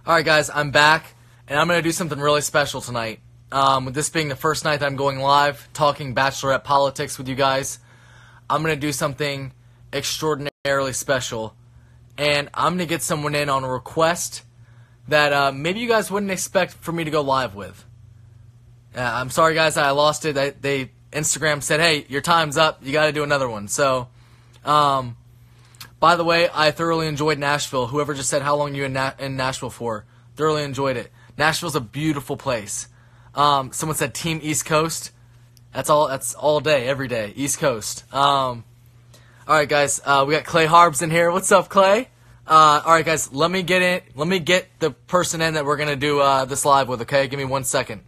All right, guys, I'm back, and I'm going to do something really special tonight. With this being the first night that I'm going live, talking Bachelorette politics with you guys, I'm going to do something extraordinarily special, and I'm going to get someone in on a request that maybe you guys wouldn't expect for me to go live with. I'm sorry, guys, I lost it. Instagram said, hey, your time's up. You got to do another one. So, by the way, I thoroughly enjoyed Nashville. Whoever just said how long you in Nashville for, thoroughly enjoyed it. Nashville's a beautiful place. Someone said Team East Coast. That's all day, every day, East Coast. All right, guys, we got Clay Harbs in here. What's up, Clay? All right, guys, let me get the person in that we're gonna do this live with. Okay, give me 1 second.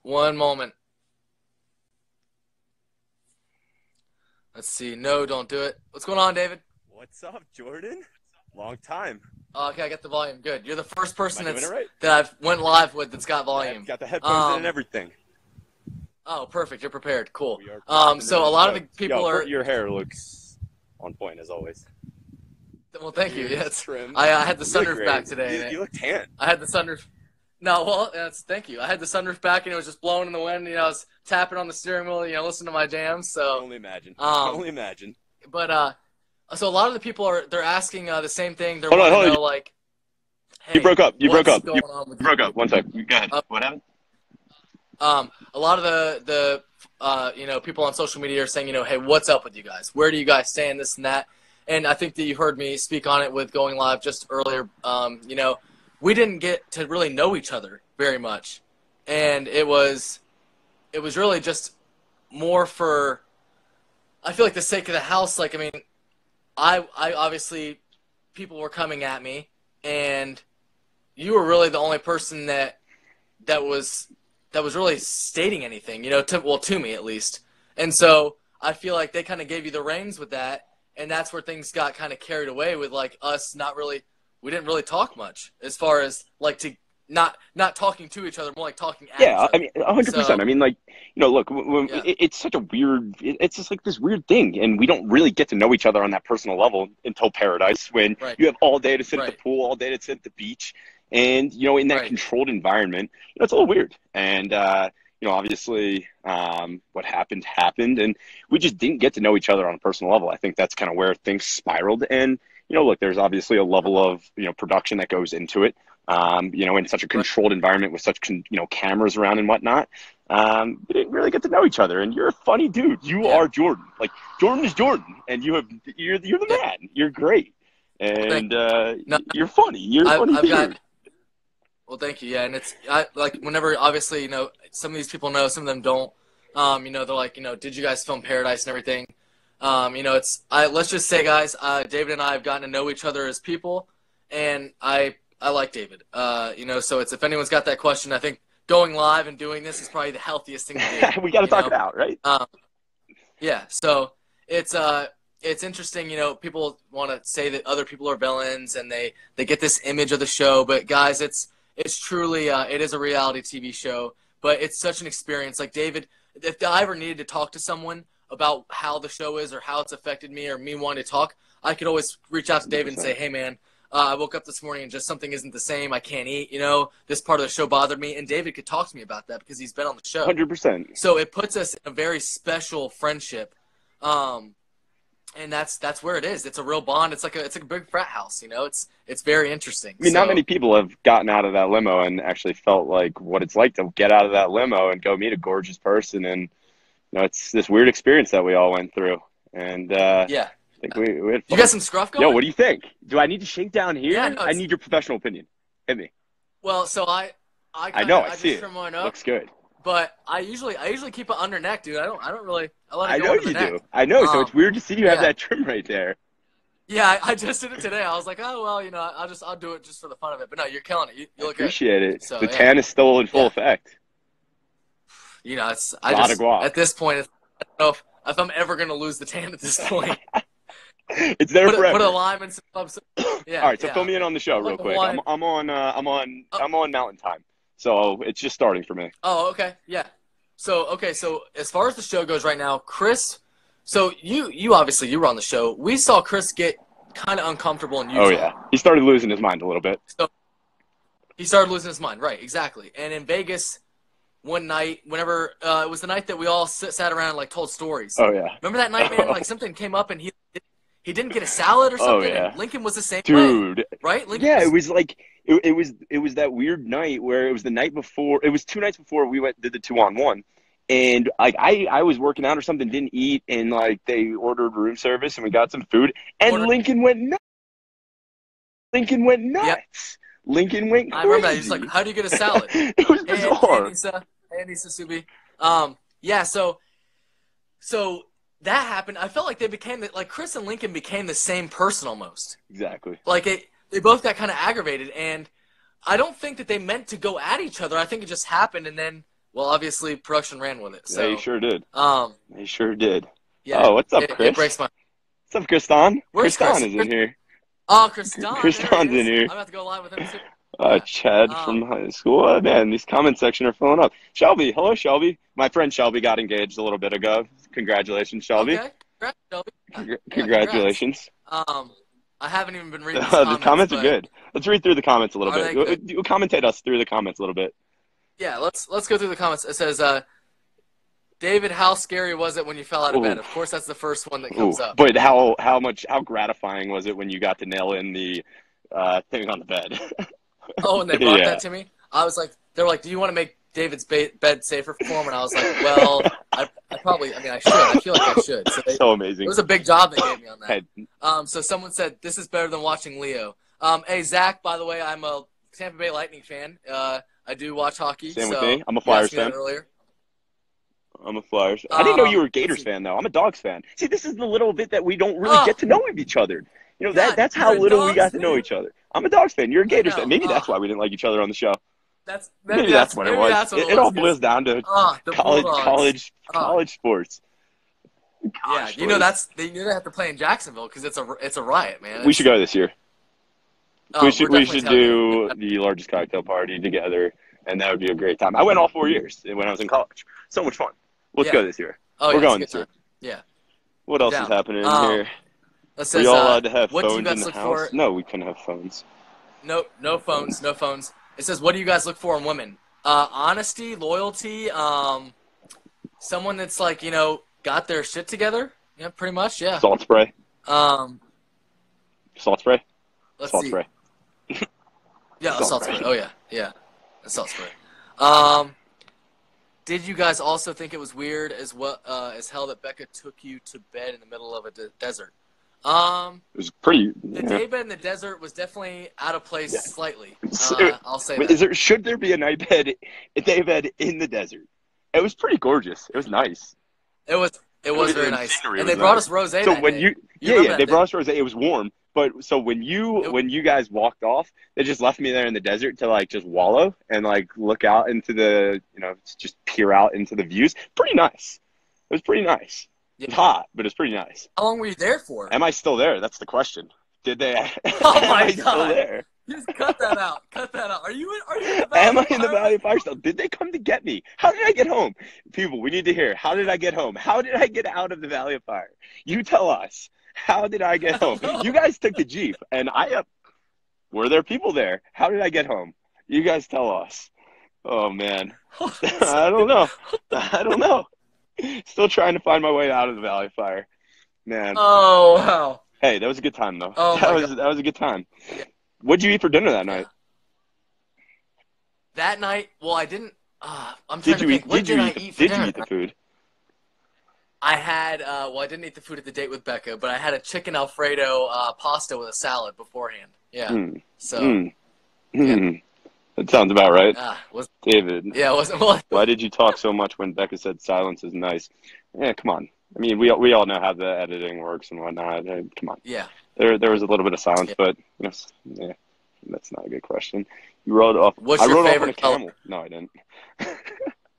One moment. Let's see. No, don't do it. What's going on, David? What's up, Jordan? Long time. Okay, I got the volume. Good. You're the first person right? that I've went live with that's got volume. I've got the headphones in and everything. Oh, perfect. You're prepared. Cool. So a lot of the people are. Your hair looks on point as always. Well, thank you. Yeah, I had the sunroof back today. You look tan. I had the sunroof. No, well, thank you. I had the sunroof back, and it was just blowing in the wind. I was tapping on the steering wheel, listening to my jams. So I can only imagine. I can only imagine. But so a lot of the people they're asking the same thing. They're hold wanting on. to know, like, hey, you broke up. You broke up. You broke up. 1 sec. Go ahead. What happened? A lot of the people on social media are saying, hey, what's up with you guys? Where do you guys stand? This and that. And I think that you heard me speak on it with going live just earlier. We didn't get to really know each other very much, and it was really just more for, I feel like, the sake of the house. Like, I mean, I obviously, people were coming at me, and you were really the only person that was really stating anything, to me at least. And so I feel like they kind of gave you the reins with that, and that's where things got kind of carried away with, like, us we didn't really talk much as far as, like, to not talking to each other, more like talking at each other. I mean, 100%. I mean, like, look, it's such a weird, it's just like this weird thing, and we don't really get to know each other on that personal level until Paradise, when you have all day to sit at the pool, all day to sit at the beach, and, in that controlled environment, it's a little weird. And, obviously, what happened, and we just didn't get to know each other on a personal level. I think that's kind of where things spiraled. And, look, there's obviously a level of, production that goes into it, in such a controlled environment with such, cameras around and whatnot. We didn't really get to know each other. And you're a funny dude. You are Jordan. Like, Jordan is Jordan. And you're the man. You're great. And you're funny. You're a funny dude. Well, thank you. Yeah, and it's like, whenever, obviously, some of these people know, some of them don't. They're like, did you guys film Paradise and everything? Let's just say, guys, David and I have gotten to know each other as people, and I like David. So it's, if anyone's got that question, I think going live and doing this is probably the healthiest thing to do. We got to talk it out, right? Yeah. So it's interesting. People want to say that other people are villains, and they get this image of the show, but guys, it's truly it is a reality TV show, but it's such an experience. Like, David, if I ever needed to talk to someone about how the show is or how it's affected me or me wanting to talk, I could always reach out to David and say, hey, man, I woke up this morning and just something isn't the same. I can't eat, this part of the show bothered me. And David could talk to me about that because he's been on the show. 100%. So it puts us in a very special friendship. And that's where it is. It's a real bond. It's like a big frat house, It's very interesting. I mean, not many people have gotten out of that limo and actually felt like what it's like to get out of that limo and go meet a gorgeous person. And it's this weird experience that we all went through. And I think we had fun. You got some scruff going? Yo, what do you think? Do I need to shake down here? Yeah, no, I need your professional opinion. Hit me. Well, so I see it. Trim mine up, looks good. But I usually keep it under neck, dude. I don't really. I know you do. I know. So it's weird to see you have that trim right there. Yeah, I just did it today. I was like, oh well, I'll do it just for the fun of it. But no, you're killing it. You look good. Appreciate it. So, the tan is still in full effect. At this point, I don't know if I'm ever gonna lose the tan at this point. It's there forever. Put a lime and some. Yeah. All right, so fill me in on the show real quick. I'm on Mountain Time. So it's just starting for me. Oh, okay, yeah. So as far as the show goes right now, Chris. So you obviously you were on the show. We saw Chris get kind of uncomfortable in Utah. Oh yeah, he started losing his mind a little bit. So he started losing his mind, right? Exactly. And in Vegas, one night, whenever it was the night that we all sat around and like told stories. Oh yeah. Remember that night, man? Like something came up and he didn't get a salad or something. Oh yeah. And Lincoln was the same Dude. way, right? Lincoln yeah, it was like it was that weird night where it was the night before. It was 2 nights before we did the 2-on-1. And like I was working out or something, didn't eat, and like they ordered room service and we got some food, and Lincoln went nuts. Lincoln went nuts. Yep. Lincoln went crazy. I remember that. He's like, "How do you get a salad?" It was bizarre. Hey, Nisa Subi. Yeah. So that happened. I felt like they became like Chris and Lincoln became the same person almost. Exactly. Like they both got kind of aggravated, and I don't think that they meant to go at each other. I think it just happened, and then. Well, obviously, production ran with it. So, they sure did. They sure did. Yeah, oh, what's up, Chris? It breaks my. What's up, Kristan? Where's Kristan Chris? is in here. Oh, Kristan. Kristan's in here. I'm about to go live with him too. Chad from high school. Oh, man, these comment section are filling up. Shelby, hello, Shelby. My friend Shelby got engaged a little bit ago. Congratulations, Shelby. Okay, congrats, Shelby. Congratulations. I haven't even been reading the comments are good. Let's read through the comments a little bit. You commentate us through the comments a little bit. Yeah, let's go through the comments. It says, David, how scary was it when you fell out of bed? Of course, that's the first one that comes up. But how gratifying was it when you got to nail in the thing on the bed? Oh, and they brought that to me? I was like, they were like, do you want to make David's bed safer for him? And I was like, well, I should. I feel like I should. So amazing. It was a big job they gave me on that. So someone said, this is better than watching Leo. Hey, Zach, by the way, I'm a Tampa Bay Lightning fan. I do watch hockey. Same with me. I'm a Flyers fan. Earlier. I'm a Flyers. I didn't know you were a Gators fan, though. I'm a Dogs fan. See, this is the little bit that we don't really get to know of each other. You know, that's how little we got to know each other. I'm a Dogs fan. You're a Gators fan. Maybe that's why we didn't like each other on the show. Maybe that's what it was. It all boils down to college sports. Yeah, you know they have to play in Jacksonville because it's a riot, man. We should go this year. We should do the largest cocktail party together, and that would be a great time. I went all 4 years when I was in college. So much fun. Let's go this year. We're going this year. Yeah. What else is happening here? Says, Are you all allowed to have phones in the house? No, we couldn't have phones. No phones. No phones. It says, what do you guys look for in women? Honesty, loyalty, someone that's like, got their shit together. Yeah, pretty much, yeah. Salt spray. Salt spray? Salt spray. Yeah, salt spray. Oh, yeah. Yeah. Salt spray. Did you guys also think it was weird as hell that Becca took you to bed in the middle of a desert? It was pretty. The day bed in the desert was definitely out of place slightly. I'll say that. Should there be a day bed in the desert? It was pretty gorgeous. It was nice. It was very nice. And they brought us rosé. So when they brought us rosé. It was warm. But so when you guys walked off, they just left me there in the desert to like just wallow and like look out into the just peer out into the views. Pretty nice. It was pretty nice. Yeah. It's hot, but it's pretty nice. How long were you there for? Am I still there? That's the question. Did they? Oh my God! Still there? Just cut that out. Cut that out. Are you in the Valley Am I in the Valley of Fire still? Did they come to get me? How did I get home? People, we need to hear. How did I get home? How did I get out of the Valley of Fire? You tell us. How did I get home? You guys took the Jeep, and were there people there? How did I get home? You guys tell us. Oh, man. I don't know. Still trying to find my way out of the Valley of Fire. Man. Oh, wow. Hey, that was a good time, though. Oh, that was a good time. What'd you eat for dinner that night? That night? Well, I didn't. I'm trying to think. What did I eat for dinner? Did you eat the food? I had, I didn't eat the food at the date with Becca, but I had a chicken Alfredo pasta with a salad beforehand. Yeah. That sounds about right. David. Yeah, it wasn't. Why did you talk so much when Becca said silence is nice? Yeah, come on. I mean, we all know how the editing works and whatnot. Come on. Yeah. There was a little bit of silence, but that's not a good question. You rode off. What's your favorite off on a camel. No, I didn't.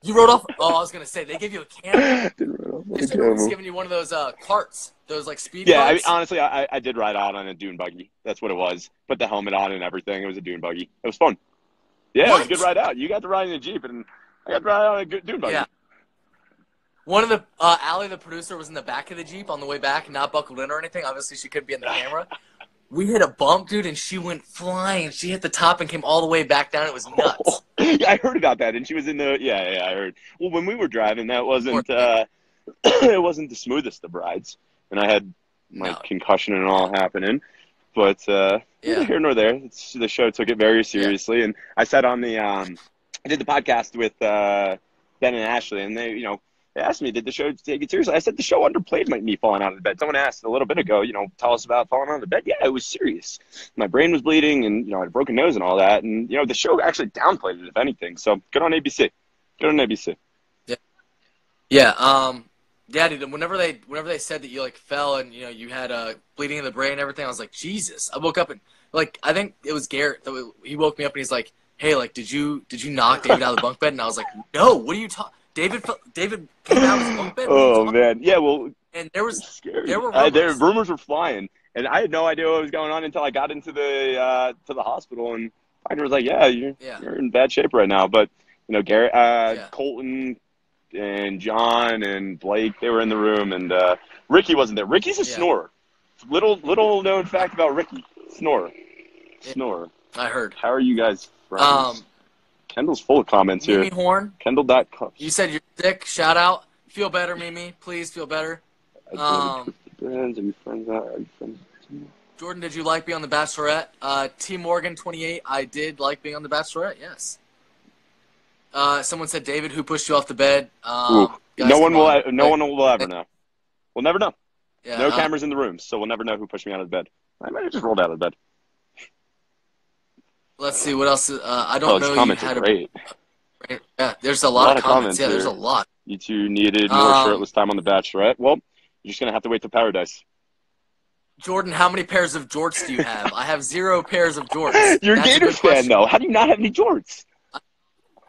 You rode off? Oh, I was going to say, they gave you a camel. Didn't ride off on a camel. Was giving you one of those carts, those like speed boats. I mean, honestly, I did ride out on a dune buggy. That's what it was. Put the helmet on and everything. It was a dune buggy. It was fun. Yeah, What? it was a good ride out. You got to ride in a Jeep, and I got to ride on a good dune buggy. Yeah. One of the Allie, the producer, was in the back of the Jeep on the way back, not buckled in or anything. Obviously, she couldn't be in the camera. We hit a bump, dude, and she went flying. She hit the top and came all the way back down. It was nuts. Yeah, I heard about that, and she was in the. Yeah, I heard. Well, when we were driving, that wasn't. It wasn't the smoothest of rides, and I had my concussion and all happening. But neither here nor there. The show took it very seriously, and I said on the. I did the podcast with Ben and Ashley, and they, they asked me, did the show take it seriously? I said the show underplayed me falling out of the bed. Someone asked a little bit ago, tell us about falling out of the bed. Yeah, it was serious. My brain was bleeding, and I had a broken nose and all that. And the show actually downplayed it, if anything. So good on ABC. Good on ABC. Yeah. Yeah, dude. Whenever they said that you fell and you had bleeding in the brain and everything, I was like, Jesus. I woke up and I think it was Garrett. He woke me up and he's like, hey, did you knock David out of the bunk bed? And I was like, no. What are you talking? David came out of his bunk bed. Oh man, yeah. Well, and there were rumors. Rumors were flying, and I had no idea what was going on until I got into the to the hospital, and doctor was like, "Yeah, you're in bad shape right now." But Garrett, Colton, and John and Blake, they were in the room, and Ricky wasn't there. Ricky's a snorer. Little known fact about Ricky: snorer. I heard. How are you guys friends? Kendall's full of comments here. Mimi Horn. Kendall.com. You said you're sick. Shout out. Feel better, Mimi. Please feel better. Jordan, did you like being on The Bachelorette? T. Morgan, 28. I did like being on The Bachelorette, yes. Someone said, David, who pushed you off the bed? No one will ever know. We'll never know. Yeah, no cameras in the room, so we'll never know who pushed me out of bed. I might have just rolled out of bed. Let's see what else. I don't know. Comments are great. Yeah, there's a lot of comments. Yeah, there's a lot. You two needed more shirtless time on The Bachelorette. Well, you're just gonna have to wait till Paradise. Jordan, how many pairs of jorts do you have? I have 0 pairs of jorts. You're a Gator fan, though. How do you not have any jorts?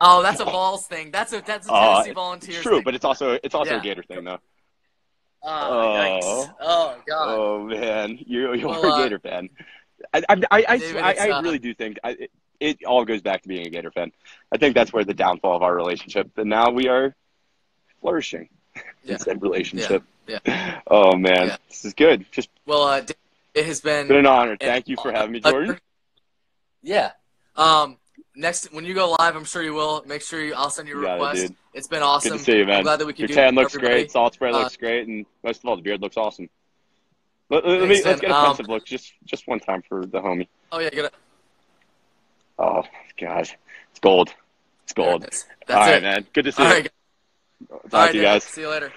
Oh, that's a balls thing. That's a Tennessee Volunteers true, thing. But it's also a Gator thing, though. Yikes. Oh God. Oh man, you're a Gator fan. I really do think it all goes back to being a Gator fan. I think that's where the downfall of our relationship. And now we are flourishing. Yeah. Said relationship. Yeah. Oh man, this is good. It has been an honor. Thank you for having me, Jordan. Yeah. Next, when you go live, I'm sure you will. Make sure I'll send you a request. It's been awesome. Good to see you, man. I'm glad that we could Your tan looks great. Salt spray looks great, and most of all, the beard looks awesome. Let's get a offensive look just one time for the homie. Oh yeah, get it. Oh God, it's gold. It's gold. That's all right, man. Good to see you. All right, Talk to you guys. See you later.